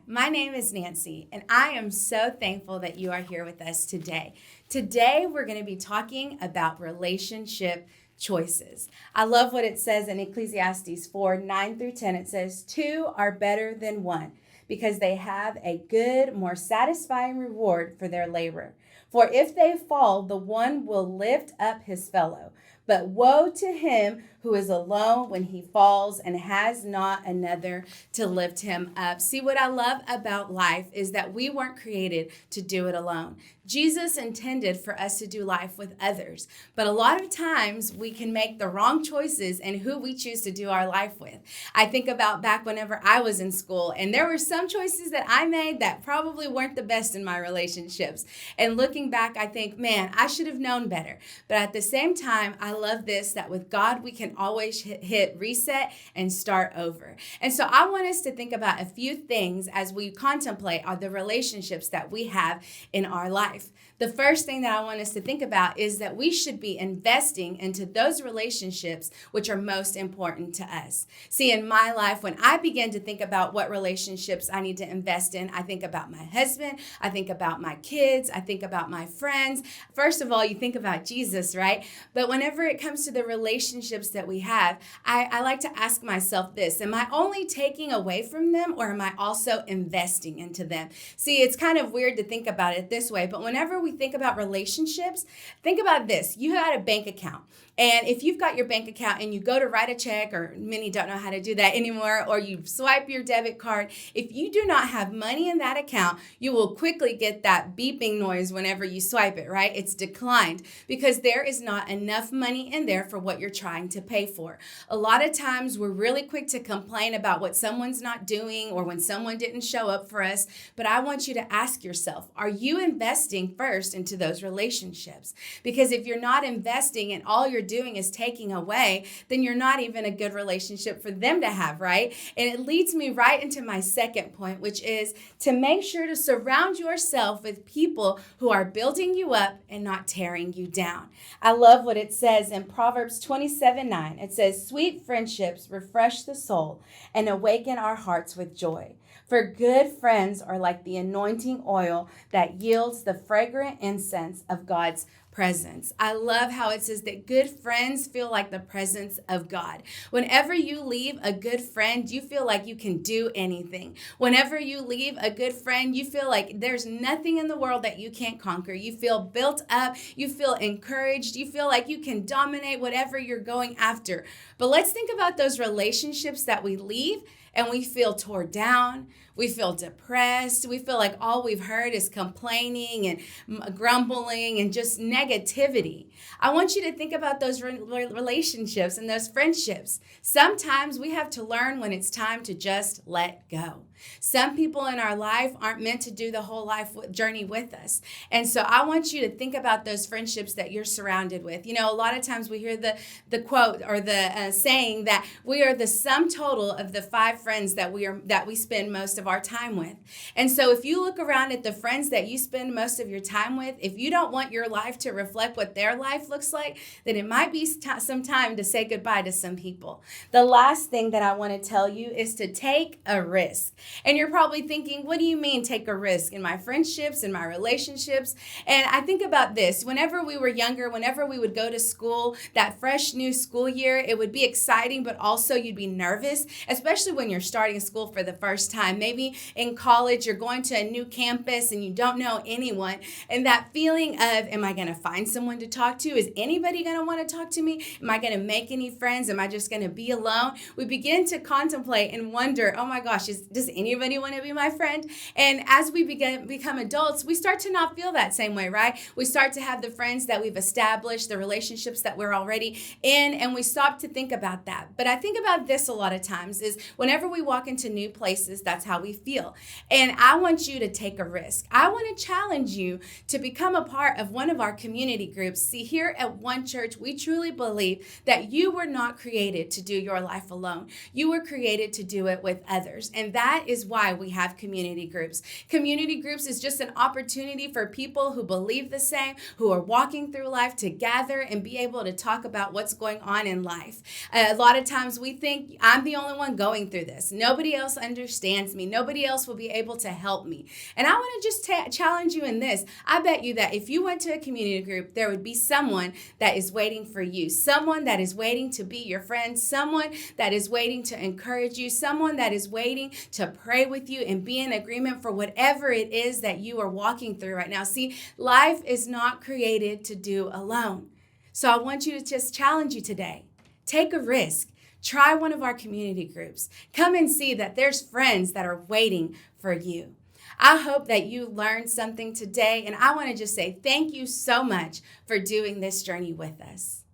my name is Nancy, and I am so thankful that you are here with us today. Today, we're going to be talking about relationship choices. I love what it says in Ecclesiastes 4:9 through 10. It says, Two are better than one because they have a good, more satisfying reward for their labor. For if they fall, the one will lift up his fellow. But woe to him who is alone when he falls and has not another to lift him up. See, what I love about life is that we weren't created to do it alone. Jesus intended for us to do life with others, but a lot of times we can make the wrong choices in who we choose to do our life with. I think about back whenever I was in school, and there were some choices that I made that probably weren't the best in my relationships. And looking back, I think, man, I should have known better. But at the same time, I love this, that with God, we can always hit reset and start over. And so I want us to think about a few things as we contemplate on the relationships that we have in our life. The first thing that I want us to think about is that we should be investing into those relationships which are most important to us. See, in my life, when I begin to think about what relationships I need to invest in, I think about my husband, I think about my kids, I think about my friends. First of all, you think about Jesus, right? But whenever it comes to the relationships that we have, I like to ask myself this: am I only taking away from them, or am I also investing into them? See, it's kind of weird to think about it this way, but whenever we think about relationships, think about this. You had a bank account. And if you've got your bank account and you go to write a check, or many don't know how to do that anymore, or you swipe your debit card, if you do not have money in that account, you will quickly get that beeping noise whenever you swipe it, right? It's declined because there is not enough money in there for what you're trying to pay for. A lot of times we're really quick to complain about what someone's not doing or when someone didn't show up for us. But I want you to ask yourself, are you investing first into those relationships? Because if you're not investing and all you're doing is taking away, then you're not even a good relationship for them to have, right? And it leads me right into my second point, which is to make sure to surround yourself with people who are building you up and not tearing you down. I love what it says in Proverbs 27:9. It says, Sweet friendships refresh the soul and awaken our hearts with joy. For good friends are like the anointing oil that yields the fragrant incense of God's presence. I love how it says that good friends feel like the presence of God. Whenever you leave a good friend, you feel like you can do anything. Whenever you leave a good friend, you feel like there's nothing in the world that you can't conquer. You feel built up. You feel encouraged. You feel like you can dominate whatever you're going after. But let's think about those relationships that we leave and we feel torn down. We feel depressed. We feel like all we've heard is complaining and grumbling and just negativity. I want you to think about those relationships and those friendships. Sometimes we have to learn when it's time to just let go. Some people in our life aren't meant to do the whole life journey with us. And so I want you to think about those friendships that you're surrounded with. You know, a lot of times we hear the quote or the saying that we are the sum total of the 5 friends that we spend most of our time with. And so if you look around at the friends that you spend most of your time with, if you don't want your life to reflect what their life looks like, then it might be some time to say goodbye to some people. The last thing that I want to tell you is to take a risk. And you're probably thinking, what do you mean take a risk in my friendships, in my relationships? And I think about this. Whenever we were younger, whenever we would go to school, that fresh new school year, it would be exciting, but also you'd be nervous, especially when you're starting school for the first time. Maybe in college, you're going to a new campus and you don't know anyone. And that feeling of, am I going to find someone to talk to? Is anybody going to want to talk to me? Am I going to make any friends? Am I just going to be alone? We begin to contemplate and wonder, oh my gosh, does anybody want to be my friend? And as we become adults, we start to not feel that same way, right? We start to have the friends that we've established, the relationships that we're already in, and we stop to think about that. But I think about this a lot of times is whenever we walk into new places, that's how we feel. And I want you to take a risk. I want to challenge you to become a part of one of our community groups. See, here at One Church, we truly believe that you were not created to do your life alone. You were created to do it with others. And that is why we have community groups. Community groups is just an opportunity for people who believe the same, who are walking through life to gather and be able to talk about what's going on in life. A lot of times we think I'm the only one going through this. Nobody else understands me. Nobody else will be able to help me. And I want to just challenge you in this. I bet you that if you went to a community group, there would be someone that is waiting for you, someone that is waiting to be your friend, someone that is waiting to encourage you, someone that is waiting to pray with you and be in agreement for whatever it is that you are walking through right now. See, life is not created to do alone. So I want you to just challenge you today. Take a risk. Try one of our community groups. Come and see that there's friends that are waiting for you. I hope that you learned something today, and I want to just say thank you so much for doing this journey with us.